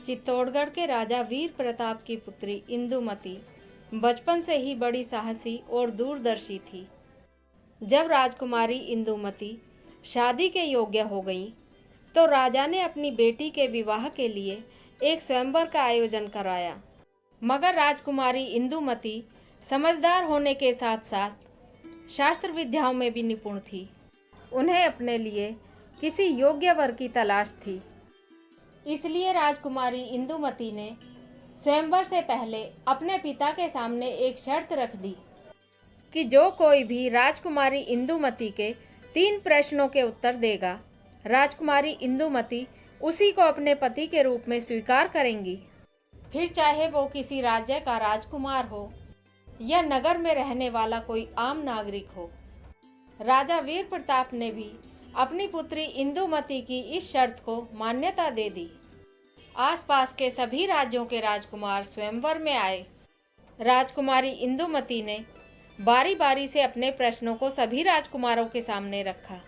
चित्तौड़गढ़ के राजा वीर प्रताप की पुत्री इंदुमती बचपन से ही बड़ी साहसी और दूरदर्शी थी। जब राजकुमारी इंदुमती शादी के योग्य हो गई तो राजा ने अपनी बेटी के विवाह के लिए एक स्वयंवर का आयोजन कराया। मगर राजकुमारी इंदुमती समझदार होने के साथ साथ शास्त्र विद्याओं में भी निपुण थी। उन्हें अपने लिए किसी योग्य वर की तलाश थी। इसलिए राजकुमारी इंदुमती ने स्वयंवर से पहले अपने पिता के सामने एक शर्त रख दी कि जो कोई भी राजकुमारी इंदुमती के 3 प्रश्नों के उत्तर देगा, राजकुमारी इंदुमती उसी को अपने पति के रूप में स्वीकार करेंगी, फिर चाहे वो किसी राज्य का राजकुमार हो या नगर में रहने वाला कोई आम नागरिक हो। राजा वीर प्रताप ने भी अपनी पुत्री इंदुमती की इस शर्त को मान्यता दे दी। आसपास के सभी राज्यों के राजकुमार स्वयंवर में आए। राजकुमारी इंदुमती ने बारी बारी से अपने प्रश्नों को सभी राजकुमारों के सामने रखा,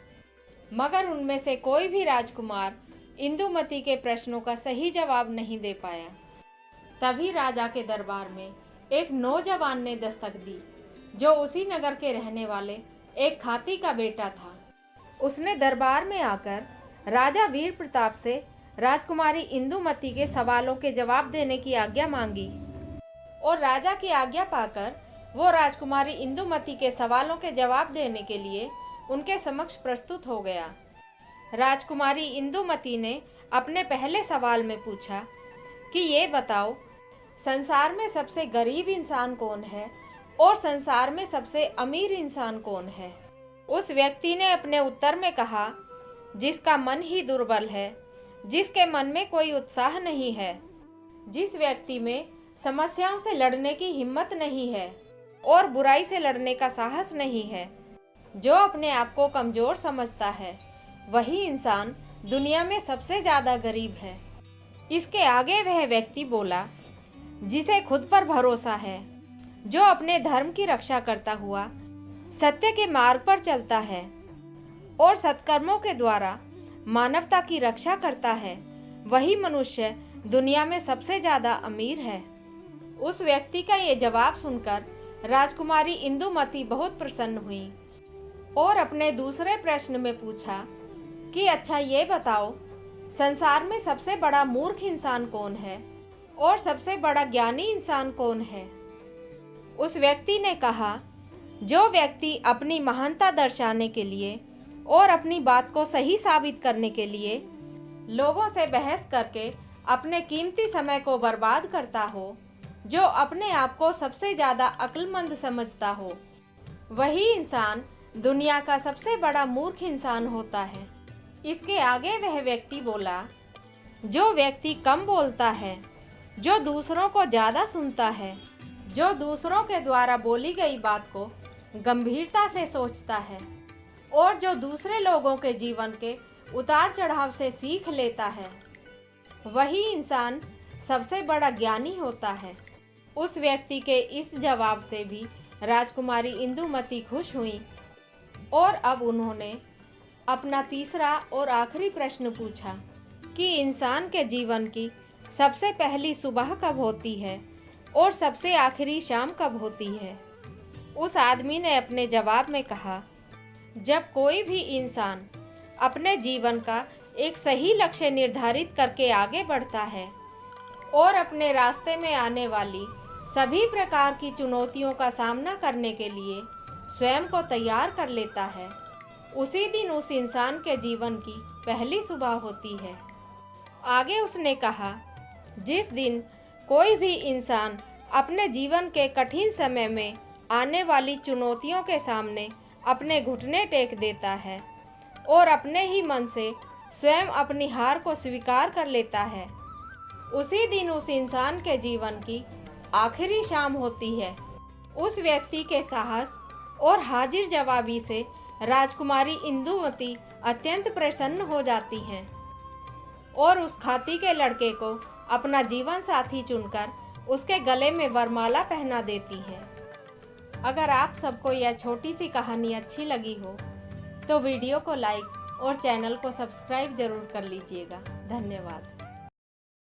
मगर उनमें से कोई भी राजकुमार इंदुमती के प्रश्नों का सही जवाब नहीं दे पाया। तभी राजा के दरबार में एक नौजवान ने दस्तक दी, जो उसी नगर के रहने वाले एक खाती का बेटा था। उसने दरबार में आकर राजा वीर प्रताप से राजकुमारी इंदुमती के सवालों के जवाब देने की आज्ञा मांगी और राजा की आज्ञा पाकर वो राजकुमारी इंदुमती के सवालों के जवाब देने के लिए उनके समक्ष प्रस्तुत हो गया। राजकुमारी इंदुमती ने अपने पहले सवाल में पूछा कि ये बताओ, संसार में सबसे गरीब इंसान कौन है और संसार में सबसे अमीर इंसान कौन है। उस व्यक्ति ने अपने उत्तर में कहा, जिसका मन ही दुर्बल है, जिसके मन में कोई उत्साह नहीं है, जिस व्यक्ति में समस्याओं से लड़ने की हिम्मत नहीं है और बुराई से लड़ने का साहस नहीं है, जो अपने आप को कमज़ोर समझता है, वही इंसान दुनिया में सबसे ज़्यादा गरीब है। इसके आगे वह व्यक्ति बोला, जिसे खुद पर भरोसा है, जो अपने धर्म की रक्षा करता हुआ सत्य के मार्ग पर चलता है और सत्कर्मों के द्वारा मानवता की रक्षा करता है, वही मनुष्य दुनिया में सबसे ज़्यादा अमीर है। उस व्यक्ति का ये जवाब सुनकर राजकुमारी इंदुमती बहुत प्रसन्न हुई और अपने दूसरे प्रश्न में पूछा कि अच्छा ये बताओ, संसार में सबसे बड़ा मूर्ख इंसान कौन है और सबसे बड़ा ज्ञानी इंसान कौन है। उस व्यक्ति ने कहा, जो व्यक्ति अपनी महानता दर्शाने के लिए और अपनी बात को सही साबित करने के लिए लोगों से बहस करके अपने कीमती समय को बर्बाद करता हो, जो अपने आप को सबसे ज़्यादा अक्लमंद समझता हो, वही इंसान दुनिया का सबसे बड़ा मूर्ख इंसान होता है। इसके आगे वह व्यक्ति बोला, जो व्यक्ति कम बोलता है, जो दूसरों को ज़्यादा सुनता है, जो दूसरों के द्वारा बोली गई बात को गंभीरता से सोचता है और जो दूसरे लोगों के जीवन के उतार चढ़ाव से सीख लेता है, वही इंसान सबसे बड़ा ज्ञानी होता है। उस व्यक्ति के इस जवाब से भी राजकुमारी इंदुमती खुश हुई और अब उन्होंने अपना तीसरा और आखिरी प्रश्न पूछा कि इंसान के जीवन की सबसे पहली सुबह कब होती है और सबसे आखिरी शाम कब होती है। उस आदमी ने अपने जवाब में कहा, जब कोई भी इंसान अपने जीवन का एक सही लक्ष्य निर्धारित करके आगे बढ़ता है और अपने रास्ते में आने वाली सभी प्रकार की चुनौतियों का सामना करने के लिए स्वयं को तैयार कर लेता है, उसी दिन उस इंसान के जीवन की पहली सुबह होती है। आगे उसने कहा, जिस दिन कोई भी इंसान अपने जीवन के कठिन समय में आने वाली चुनौतियों के सामने अपने घुटने टेक देता है और अपने ही मन से स्वयं अपनी हार को स्वीकार कर लेता है, उसी दिन उस इंसान के जीवन की आखिरी शाम होती है। उस व्यक्ति के साहस और हाजिर जवाबी से राजकुमारी इंदुमती अत्यंत प्रसन्न हो जाती हैं और उस खाती के लड़के को अपना जीवन साथी चुनकर उसके गले में वरमाला पहना देती है। अगर आप सबको यह छोटी सी कहानी अच्छी लगी हो तो वीडियो को लाइक और चैनल को सब्सक्राइब जरूर कर लीजिएगा। धन्यवाद।